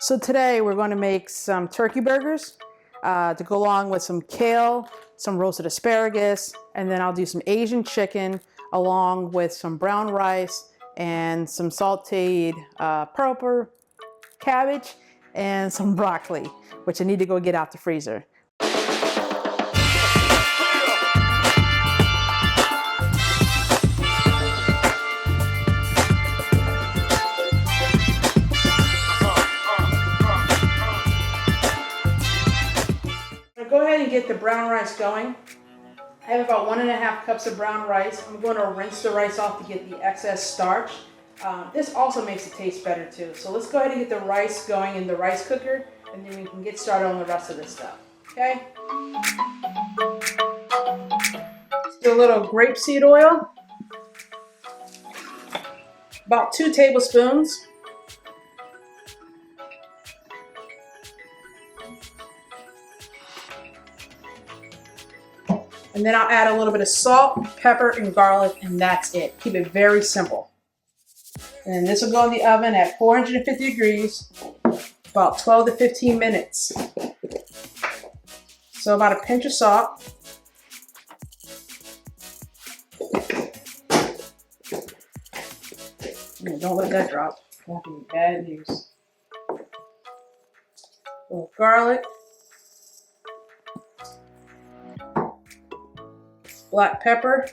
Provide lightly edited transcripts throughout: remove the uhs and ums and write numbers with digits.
So today we're going to make some turkey burgers to go along with some kale, some roasted asparagus, and then I'll do some Asian chicken along with some brown rice and some sauteed purple cabbage and some broccoli, which I need to go get out the freezer. Go ahead and get the brown rice going. I have about 1.5 cups of brown rice. I'm going to rinse the rice off to get the excess starch. This also makes it taste better too. So let's go ahead and get the rice going in the rice cooker, and then we can get started on the rest of this stuff. Okay? Let's do a little grapeseed oil. About 2 tablespoons. And then I'll add a little bit of salt, pepper, and garlic, and that's it. Keep it very simple. And this will go in the oven at 450 degrees, about 12 to 15 minutes. So about a pinch of salt. Don't let that drop. That would be bad news. A little garlic. Black pepper.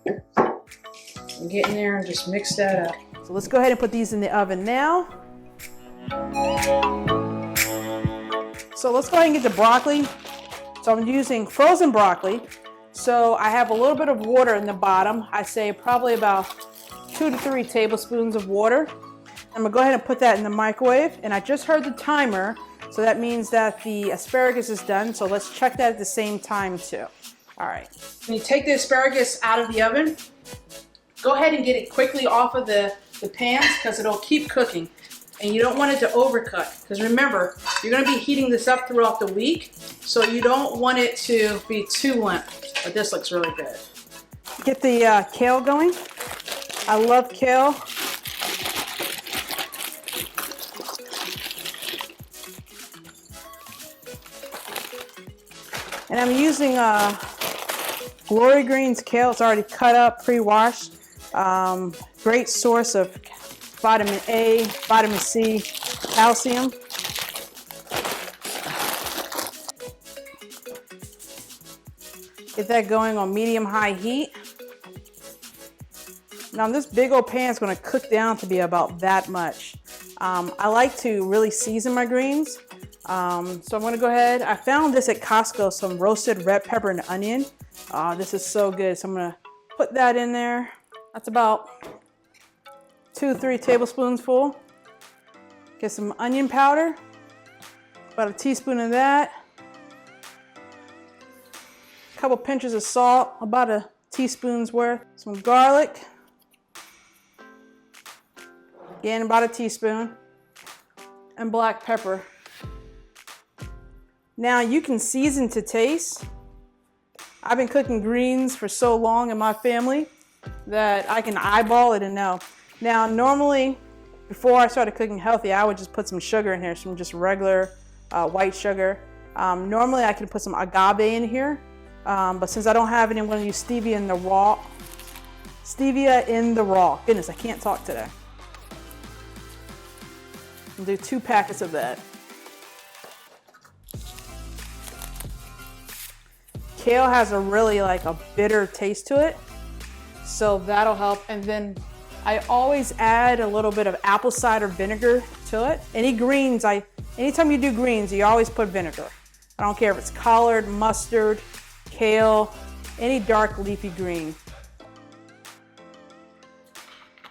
And get in there and just mix that up. So let's go ahead and put these in the oven now. So let's go ahead and get the broccoli. So I'm using frozen broccoli. So I have a little bit of water in the bottom. I say probably about 2 to 3 tablespoons of water. I'm gonna go ahead and put that in the microwave. And I just heard the timer. So that means that the asparagus is done. So let's check that at the same time too. All right. When you take the asparagus out of the oven, go ahead and get it quickly off of the pans because it'll keep cooking. And you don't want it to overcook because remember, you're going to be heating this up throughout the week. So you don't want it to be too limp. But this looks really good. Get the kale going. I love kale. And I'm using Glory Greens kale. It's already cut up, pre-washed. Great source of vitamin A, vitamin C, calcium. Get that going on medium-high heat. Now this big old pan is going to cook down to be about that much. I like to really season my greens. So I'm going to go ahead. I found this at Costco, some roasted red pepper and onion. This is so good. So I'm going to put that in there. That's about 2 to 3 tablespoons full. Get some onion powder, about a teaspoon of that. A couple pinches of salt, about a teaspoon's worth. Some garlic. Again, about a teaspoon. And black pepper. Now you can season to taste. I've been cooking greens for so long in my family that I can eyeball it and know. Now normally, before I started cooking healthy, I would just put some sugar in here, some just regular white sugar. Normally I can put some agave in here, but since I don't have any, I'm going to use stevia in the raw. Stevia in the raw. Goodness, I can't talk today. I'll do 2 packets of that. Kale has a really like a bitter taste to it, so that'll help. And then I always add a little bit of apple cider vinegar to it. Anytime you do greens, you always put vinegar. I don't care if it's collard, mustard, kale, any dark leafy green.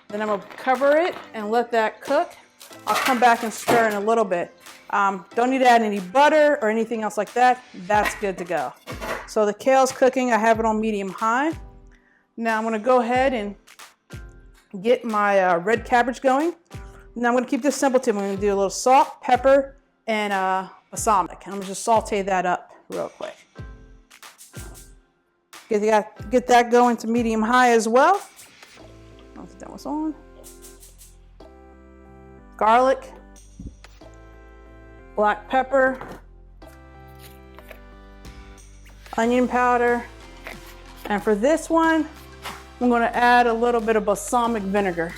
Then I'm gonna cover it and let that cook. I'll come back and stir in a little bit. Don't need to add any butter or anything else like that. That's good to go. So the kale's cooking. I have it on medium-high. Now I'm going to go ahead and get my red cabbage going. Now I'm going to keep this simple too. I'm going to do a little salt, pepper, and balsamic. I'm going to just saute that up real quick. Get that going to medium-high as well. I don't think that was on. garlic, black pepper, onion powder, and for this one, I'm going to add a little bit of balsamic vinegar.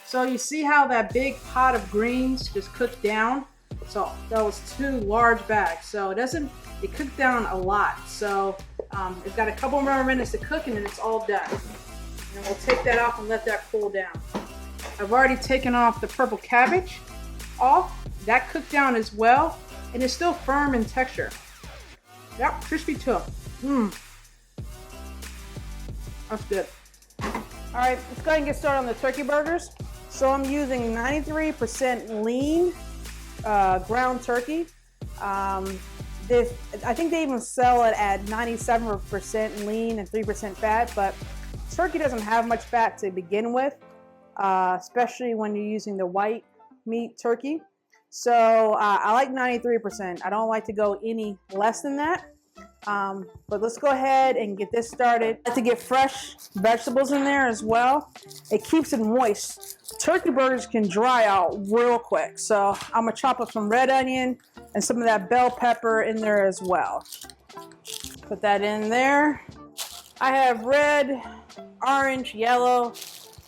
So you see how that big pot of greens just cooked down? So that was 2 large bags. So it cooked down a lot. So it's got a couple more minutes to cook and then it's all done. And we'll take that off and let that cool down. I've already taken off the purple cabbage off. That cooked down as well. And it's still firm in texture. Yep, crispy too. That's good. All right, let's go ahead and get started on the turkey burgers. So I'm using 93% lean ground turkey. I think they even sell it at 97% lean and 3% fat, but turkey doesn't have much fat to begin with, especially when you're using the white meat turkey. So I like 93%. I don't like to go any less than that. But let's go ahead and get this started. I like to get fresh vegetables in there as well. It keeps it moist. Turkey burgers can dry out real quick. So I'm gonna chop up some red onion and some of that bell pepper in there as well. Put that in there. I have red, orange, yellow.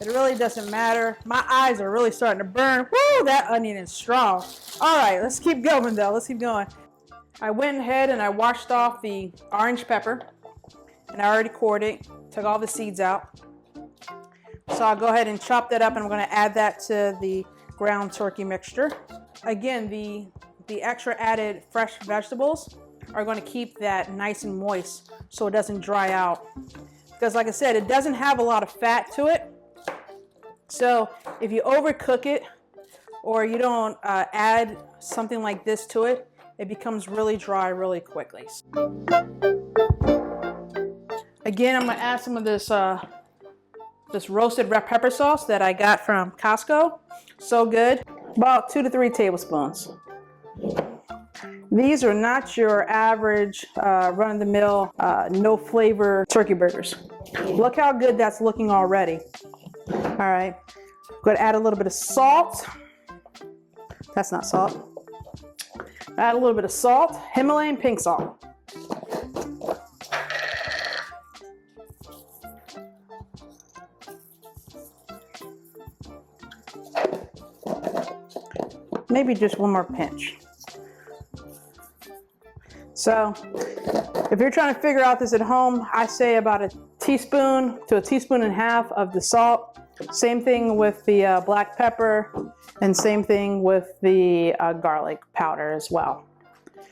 It really doesn't matter. My eyes are really starting to burn. Woo, that onion is strong. All right, let's keep going though. Let's keep going. I went ahead and I washed off the orange pepper and I already cored it, took all the seeds out. So I'll go ahead and chop that up and I'm gonna add that to the ground turkey mixture. Again, the extra added fresh vegetables are gonna keep that nice and moist so it doesn't dry out. Because like I said, it doesn't have a lot of fat to it. So if you overcook it or you don't add something like this to it, it becomes really dry really quickly. Again, I'm gonna add some of this this roasted red pepper sauce that I got from Costco. So good. About 2 to 3 tablespoons. These are not your average run-of-the-mill, no flavor turkey burgers. Look how good that's looking already. All right, I'm gonna add a little bit of salt. That's not salt. Add a little bit of salt, Himalayan pink salt. Maybe just one more pinch. So if you're trying to figure out this at home, I say about a teaspoon to a teaspoon and a half of the salt. Same thing with the black pepper and same thing with the garlic powder as well.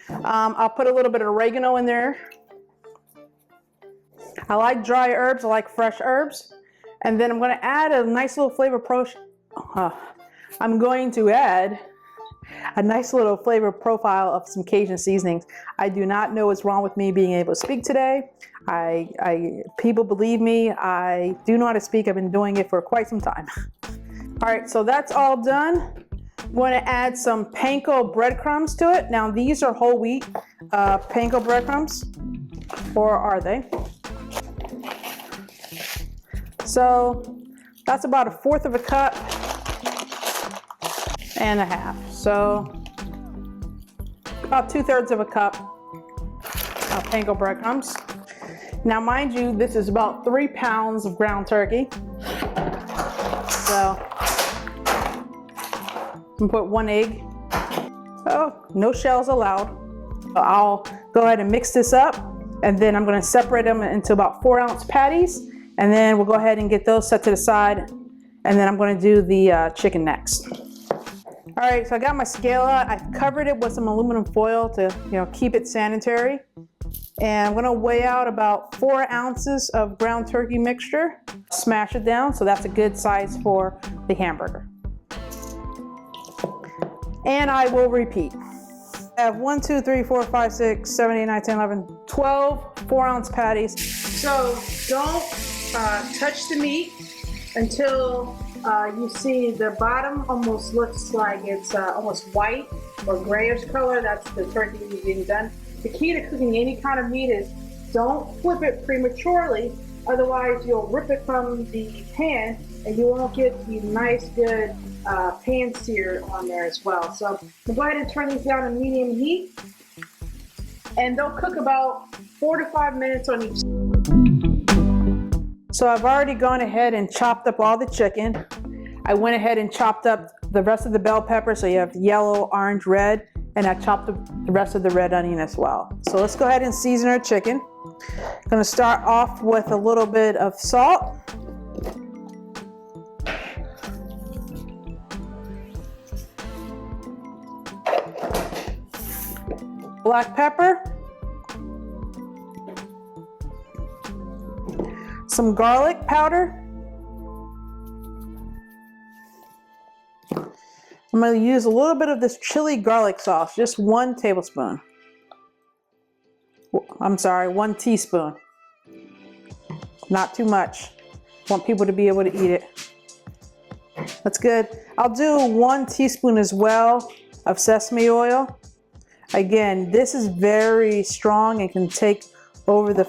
I'll put a little bit of oregano in there. I like dry herbs, I like fresh herbs. And then I'm gonna add a nice little flavor I'm going to add a nice little flavor profile of some Cajun seasonings. I do not know what's wrong with me being able to speak today. People believe me, I do know how to speak. I've been doing it for quite some time. All right, so that's all done. I'm going to add some panko breadcrumbs to it. Now these are whole wheat panko breadcrumbs, or are they? So that's about 1/4 of a cup and a half. So about 2/3 of a cup of panko breadcrumbs. Now mind you, this is about 3 pounds of ground turkey. So I'm gonna put 1 egg. Oh, no shells allowed. So I'll go ahead and mix this up and then I'm gonna separate them into about 4-ounce patties and then we'll go ahead and get those set to the side and then I'm gonna do the chicken next. All right, so I got my scale out. I've covered it with some aluminum foil to keep it sanitary. And I'm gonna weigh out about 4 ounces of ground turkey mixture. Smash it down, so that's a good size for the hamburger. And I will repeat. I have 1, 2, 3, 4, 5, 6, 7, 8, 9, 10, 11, 12 4-ounce patties. So don't touch the meat until you see the bottom almost looks like it's almost white or grayish color. That's the turkey being done. The key to cooking any kind of meat is don't flip it prematurely, otherwise you'll rip it from the pan and you won't get the nice, good pan sear on there as well. So we'll go ahead and turn these down to medium heat, and they'll cook about 4 to 5 minutes on each. So I've already gone ahead and chopped up all the chicken. I went ahead and chopped up the rest of the bell pepper, so you have yellow, orange, red, and I chopped up the rest of the red onion as well. So let's go ahead and season our chicken. I'm gonna start off with a little bit of salt. Black pepper. Some garlic powder. I'm going to use a little bit of this chili garlic sauce, just 1 tablespoon. I'm sorry, 1 teaspoon. Not too much. Want people to be able to eat it. That's good. I'll do 1 teaspoon as well of sesame oil. Again, this is very strong and can take over the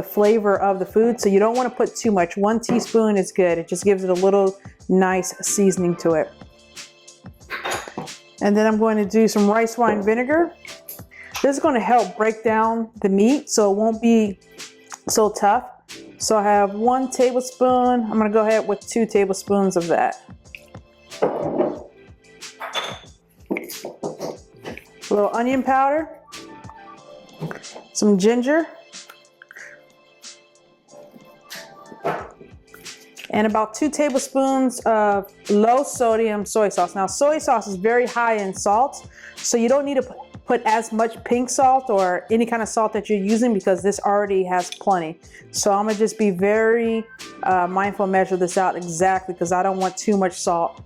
flavor of the food, so you don't want to put too much. 1 teaspoon is good. It just gives it a little nice seasoning to it. And then I'm going to do some rice wine vinegar. This is going to help break down the meat so it won't be so tough. So I have 1 tablespoon. I'm going to go ahead with 2 tablespoons of that. A little onion powder, some ginger, and about 2 tablespoons of low sodium soy sauce. Now, soy sauce is very high in salt, so you don't need to put as much pink salt or any kind of salt that you're using because this already has plenty. So I'm gonna just be very mindful and measure this out exactly because I don't want too much salt.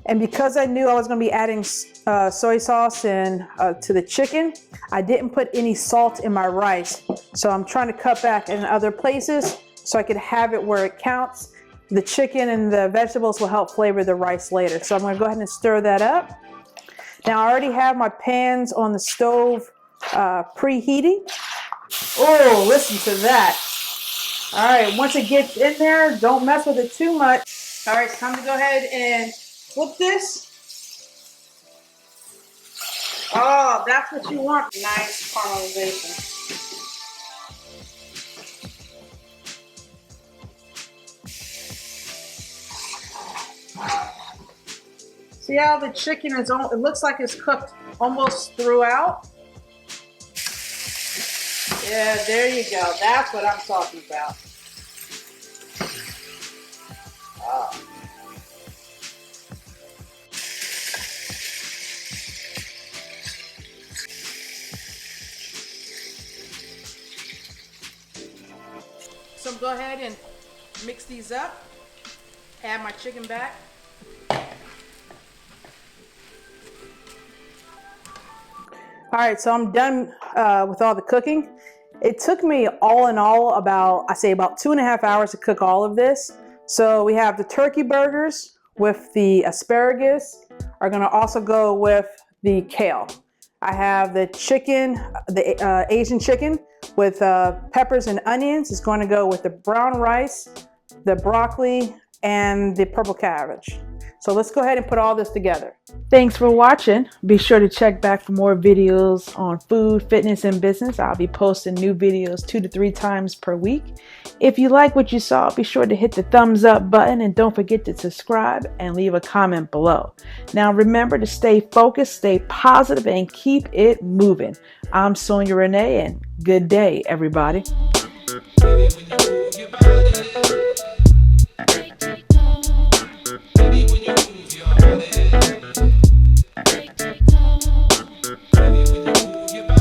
And because I knew I was gonna be adding soy sauce in to the chicken, I didn't put any salt in my rice. So I'm trying to cut back in other places so I could have it where it counts. The chicken and the vegetables will help flavor the rice later. So I'm gonna go ahead and stir that up. Now I already have my pans on the stove preheating. Oh, listen to that. All right, once it gets in there, don't mess with it too much. All right, it's time to go ahead and flip this. Oh, that's what you want. Nice caramelization. See how the chicken is, it looks like it's cooked almost throughout? Yeah, there you go. That's what I'm talking about. Oh. So go ahead and mix these up. Add my chicken back. All right, so I'm done with all the cooking. It took me all in all about 2.5 hours to cook all of this. So we have the turkey burgers with the asparagus are gonna also go with the kale. I have the chicken, the Asian chicken with peppers and onions. It's going to go with the brown rice, the broccoli, and the purple cabbage. So let's go ahead and put all this together. Thanks for watching. Be sure to check back for more videos on food, fitness, and business. I'll be posting new videos 2 to 3 times per week. If you like what you saw, be sure to hit the thumbs up button and don't forget to subscribe and leave a comment below. Now remember to stay focused, stay positive, and keep it moving. I'm Sonia Renee, and good day, everybody.